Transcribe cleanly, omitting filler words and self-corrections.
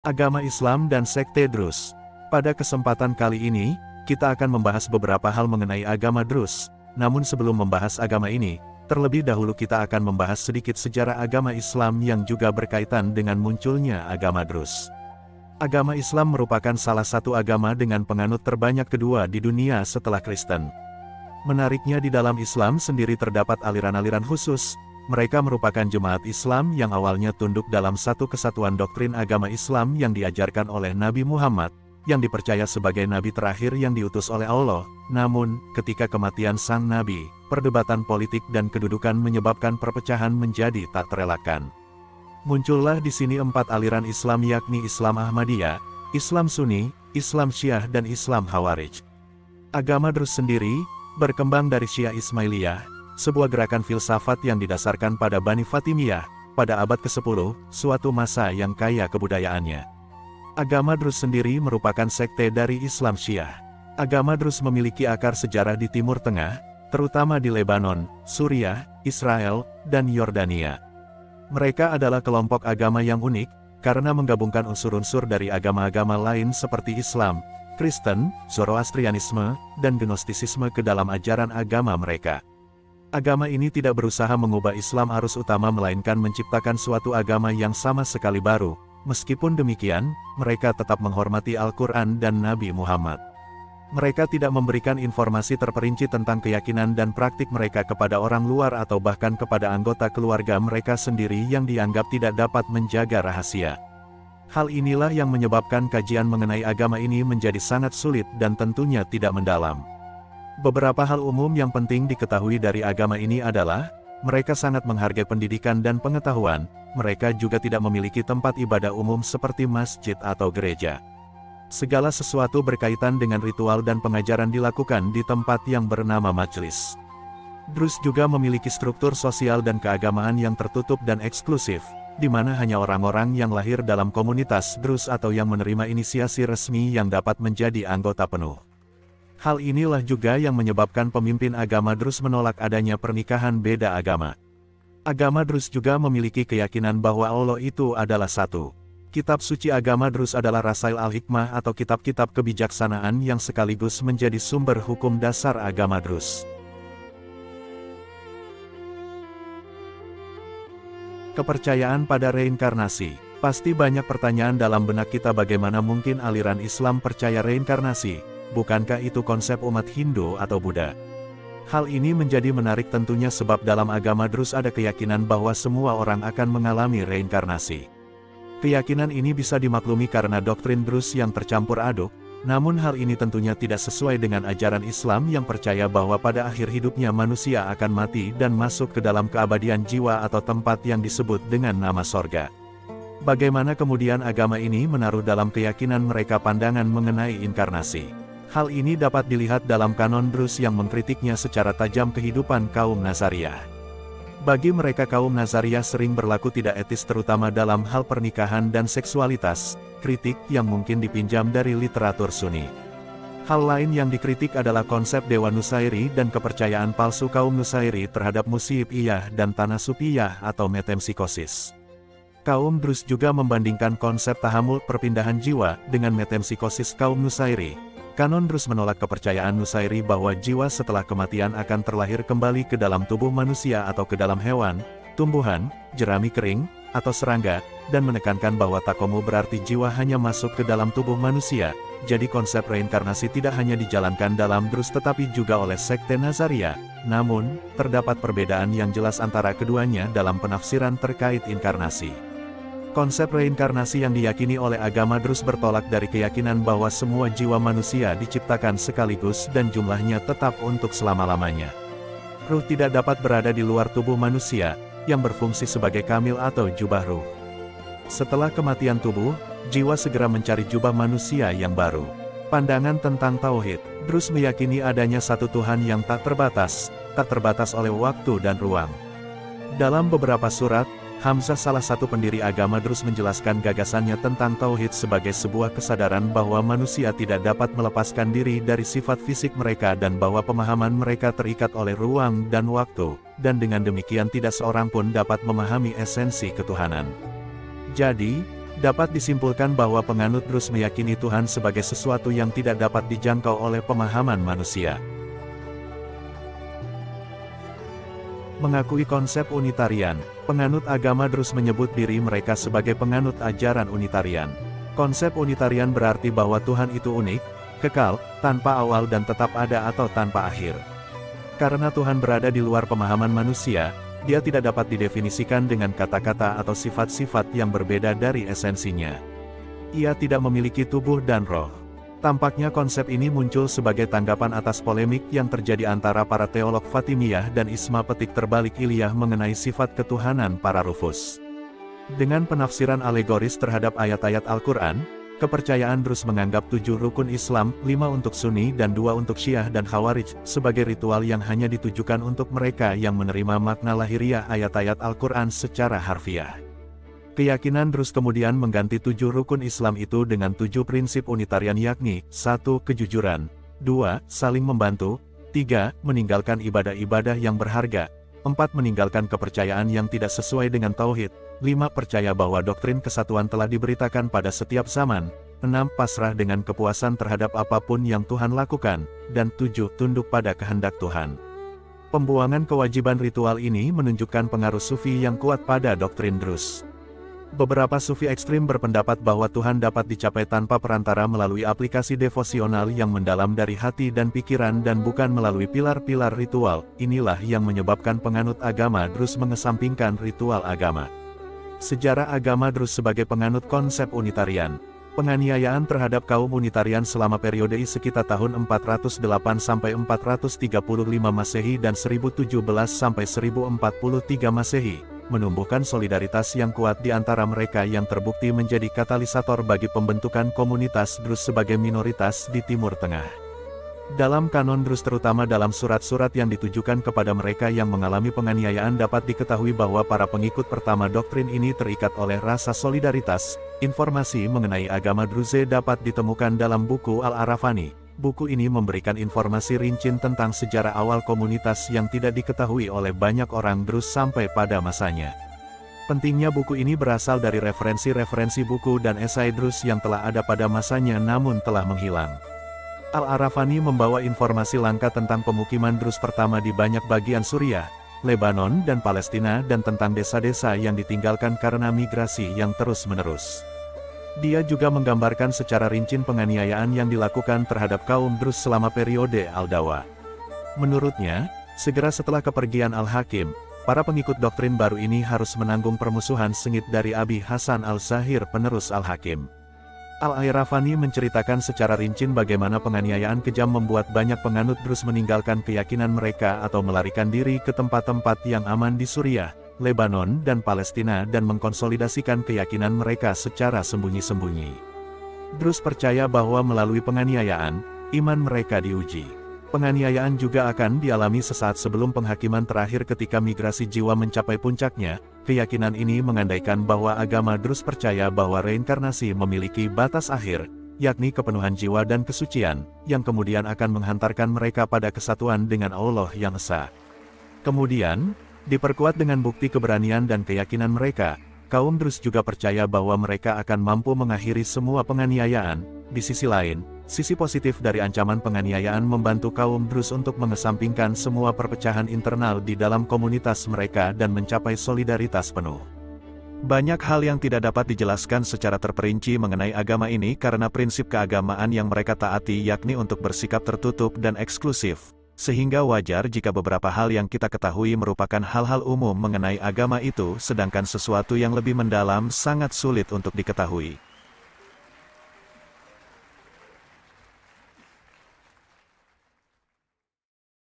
Agama Islam dan Sekte Druze. Pada kesempatan kali ini, kita akan membahas beberapa hal mengenai agama Druze. Namun sebelum membahas agama ini, terlebih dahulu kita akan membahas sedikit sejarah agama Islam yang juga berkaitan dengan munculnya agama Druze. Agama Islam merupakan salah satu agama dengan penganut terbanyak kedua di dunia setelah Kristen. Menariknya di dalam Islam sendiri terdapat aliran-aliran khusus. Mereka merupakan jemaat Islam yang awalnya tunduk dalam satu kesatuan doktrin agama Islam yang diajarkan oleh Nabi Muhammad, yang dipercaya sebagai nabi terakhir yang diutus oleh Allah. Namun, ketika kematian sang nabi, perdebatan politik dan kedudukan menyebabkan perpecahan menjadi tak terelakkan. Muncullah di sini 4 aliran Islam, yakni Islam Ahmadiyah, Islam Sunni, Islam Syiah dan Islam Khawarij. Agama Druze sendiri berkembang dari Syiah Ismailiyah, sebuah gerakan filsafat yang didasarkan pada Bani Fatimiyah, pada abad ke-10, suatu masa yang kaya kebudayaannya. Agama Druze sendiri merupakan sekte dari Islam Syiah. Agama Druze memiliki akar sejarah di Timur Tengah, terutama di Lebanon, Suriah, Israel, dan Yordania. Mereka adalah kelompok agama yang unik, karena menggabungkan unsur-unsur dari agama-agama lain seperti Islam, Kristen, Zoroastrianisme, dan Gnostisisme ke dalam ajaran agama mereka. Agama ini tidak berusaha mengubah Islam arus utama melainkan menciptakan suatu agama yang sama sekali baru. Meskipun demikian, mereka tetap menghormati Al-Quran dan Nabi Muhammad. Mereka tidak memberikan informasi terperinci tentang keyakinan dan praktik mereka kepada orang luar atau bahkan kepada anggota keluarga mereka sendiri yang dianggap tidak dapat menjaga rahasia. Hal inilah yang menyebabkan kajian mengenai agama ini menjadi sangat sulit dan tentunya tidak mendalam. Beberapa hal umum yang penting diketahui dari agama ini adalah, mereka sangat menghargai pendidikan dan pengetahuan, mereka juga tidak memiliki tempat ibadah umum seperti masjid atau gereja. Segala sesuatu berkaitan dengan ritual dan pengajaran dilakukan di tempat yang bernama majelis. Druze juga memiliki struktur sosial dan keagamaan yang tertutup dan eksklusif, di mana hanya orang-orang yang lahir dalam komunitas Druze atau yang menerima inisiasi resmi yang dapat menjadi anggota penuh. Hal inilah juga yang menyebabkan pemimpin agama Druze menolak adanya pernikahan beda agama. Agama Druze juga memiliki keyakinan bahwa Allah itu adalah satu. Kitab suci agama Druze adalah Rasail Al-Hikmah atau kitab-kitab kebijaksanaan yang sekaligus menjadi sumber hukum dasar agama Druze. Kepercayaan pada reinkarnasi. Pasti banyak pertanyaan dalam benak kita, bagaimana mungkin aliran Islam percaya reinkarnasi? Bukankah itu konsep umat Hindu atau Buddha? Hal ini menjadi menarik tentunya sebab dalam agama Druze ada keyakinan bahwa semua orang akan mengalami reinkarnasi. Keyakinan ini bisa dimaklumi karena doktrin Druze yang tercampur aduk, namun hal ini tentunya tidak sesuai dengan ajaran Islam yang percaya bahwa pada akhir hidupnya manusia akan mati dan masuk ke dalam keabadian jiwa atau tempat yang disebut dengan nama sorga. Bagaimana kemudian agama ini menaruh dalam keyakinan mereka pandangan mengenai inkarnasi? Hal ini dapat dilihat dalam kanon Druze yang mengkritiknya secara tajam kehidupan kaum Nazariyah. Bagi mereka kaum Nazariyah sering berlaku tidak etis terutama dalam hal pernikahan dan seksualitas, kritik yang mungkin dipinjam dari literatur Sunni. Hal lain yang dikritik adalah konsep Dewa Nusairi dan kepercayaan palsu kaum Nusairi terhadap Musiibiyah dan Tanasupiyah atau metempsikosis. Kaum Druze juga membandingkan konsep tahamul perpindahan jiwa dengan metempsikosis kaum Nusairi. Kanon Druze menolak kepercayaan Nusairi bahwa jiwa setelah kematian akan terlahir kembali ke dalam tubuh manusia atau ke dalam hewan, tumbuhan, jerami kering, atau serangga, dan menekankan bahwa takomu berarti jiwa hanya masuk ke dalam tubuh manusia. Jadi konsep reinkarnasi tidak hanya dijalankan dalam Druze tetapi juga oleh sekte Nazariyah. Namun, terdapat perbedaan yang jelas antara keduanya dalam penafsiran terkait inkarnasi. Konsep reinkarnasi yang diyakini oleh agama Druze bertolak dari keyakinan bahwa semua jiwa manusia diciptakan sekaligus dan jumlahnya tetap untuk selama-lamanya. Ruh tidak dapat berada di luar tubuh manusia, yang berfungsi sebagai kamil atau jubah ruh. Setelah kematian tubuh, jiwa segera mencari jubah manusia yang baru. Pandangan tentang Tauhid. Druze meyakini adanya satu Tuhan yang tak terbatas oleh waktu dan ruang. Dalam beberapa surat, Hamzah, salah satu pendiri agama Druze, menjelaskan gagasannya tentang Tauhid sebagai sebuah kesadaran bahwa manusia tidak dapat melepaskan diri dari sifat fisik mereka dan bahwa pemahaman mereka terikat oleh ruang dan waktu, dan dengan demikian tidak seorang pun dapat memahami esensi ketuhanan. Jadi, Dapat disimpulkan bahwa penganut Druze meyakini Tuhan sebagai sesuatu yang tidak dapat dijangkau oleh pemahaman manusia. Mengakui konsep Unitarian, penganut agama Druze menyebut diri mereka sebagai penganut ajaran Unitarian. Konsep Unitarian berarti bahwa Tuhan itu unik, kekal, tanpa awal dan tetap ada atau tanpa akhir. Karena Tuhan berada di luar pemahaman manusia, Dia tidak dapat didefinisikan dengan kata-kata atau sifat-sifat yang berbeda dari esensinya. Ia tidak memiliki tubuh dan roh. Tampaknya konsep ini muncul sebagai tanggapan atas polemik yang terjadi antara para teolog Fatimiyah dan Isma petik terbalik Iliyah mengenai sifat ketuhanan para Rufus. Dengan penafsiran alegoris terhadap ayat-ayat Al-Quran, kepercayaan Druze menganggap 7 rukun Islam, 5 untuk Sunni dan 2 untuk Syiah dan Khawarij, sebagai ritual yang hanya ditujukan untuk mereka yang menerima makna lahiriah ayat-ayat Al-Quran secara harfiah. Keyakinan Druze kemudian mengganti 7 rukun Islam itu dengan 7 prinsip Unitarian yakni, 1. Kejujuran, 2. Saling membantu, 3. Meninggalkan ibadah-ibadah yang berharga, 4. Meninggalkan kepercayaan yang tidak sesuai dengan Tauhid, 5. Percaya bahwa doktrin kesatuan telah diberitakan pada setiap zaman, 6. Pasrah dengan kepuasan terhadap apapun yang Tuhan lakukan, dan 7. Tunduk pada kehendak Tuhan. Pembuangan kewajiban ritual ini menunjukkan pengaruh Sufi yang kuat pada doktrin Druze. Beberapa Sufi ekstrim berpendapat bahwa Tuhan dapat dicapai tanpa perantara melalui aplikasi devosional yang mendalam dari hati dan pikiran dan bukan melalui pilar-pilar ritual. Inilah yang menyebabkan penganut agama Druze mengesampingkan ritual agama. Sejarah agama Druze sebagai penganut konsep Unitarian. Penganiayaan terhadap kaum Unitarian selama periode sekitar tahun 408 sampai 435 Masehi dan 1017 sampai 1043 Masehi, menumbuhkan solidaritas yang kuat di antara mereka yang terbukti menjadi katalisator bagi pembentukan komunitas Druze sebagai minoritas di Timur Tengah. Dalam kanon Druze terutama dalam surat-surat yang ditujukan kepada mereka yang mengalami penganiayaan dapat diketahui bahwa para pengikut pertama doktrin ini terikat oleh rasa solidaritas. Informasi mengenai agama Druze dapat ditemukan dalam buku Al-Arafani. Buku ini memberikan informasi rinci tentang sejarah awal komunitas yang tidak diketahui oleh banyak orang Druze sampai pada masanya. Pentingnya buku ini berasal dari referensi-referensi buku dan esai Druze yang telah ada pada masanya namun telah menghilang. Al-Arafani membawa informasi langka tentang pemukiman Druze pertama di banyak bagian Suriah, Lebanon dan Palestina dan tentang desa-desa yang ditinggalkan karena migrasi yang terus-menerus. Dia juga menggambarkan secara rinci penganiayaan yang dilakukan terhadap kaum Druze selama periode Al-Dawa. Menurutnya, segera setelah kepergian Al-Hakim, para pengikut doktrin baru ini harus menanggung permusuhan sengit dari Abi Hasan Al-Zahir penerus Al-Hakim. Al-Arafani menceritakan secara rinci bagaimana penganiayaan kejam membuat banyak penganut Druze meninggalkan keyakinan mereka atau melarikan diri ke tempat-tempat yang aman di Suriah, Lebanon dan Palestina dan mengkonsolidasikan keyakinan mereka secara sembunyi-sembunyi. Druze percaya bahwa melalui penganiayaan, iman mereka diuji. Penganiayaan juga akan dialami sesaat sebelum penghakiman terakhir ketika migrasi jiwa mencapai puncaknya. Keyakinan ini mengandaikan bahwa agama Druze percaya bahwa reinkarnasi memiliki batas akhir, yakni kepenuhan jiwa dan kesucian, yang kemudian akan menghantarkan mereka pada kesatuan dengan Allah yang Esa. Kemudian, diperkuat dengan bukti keberanian dan keyakinan mereka, kaum Druze juga percaya bahwa mereka akan mampu mengakhiri semua penganiayaan. Di sisi lain, sisi positif dari ancaman penganiayaan membantu kaum Druze untuk mengesampingkan semua perpecahan internal di dalam komunitas mereka dan mencapai solidaritas penuh. Banyak hal yang tidak dapat dijelaskan secara terperinci mengenai agama ini karena prinsip keagamaan yang mereka taati yakni untuk bersikap tertutup dan eksklusif, sehingga wajar jika beberapa hal yang kita ketahui merupakan hal-hal umum mengenai agama itu sedangkan sesuatu yang lebih mendalam sangat sulit untuk diketahui.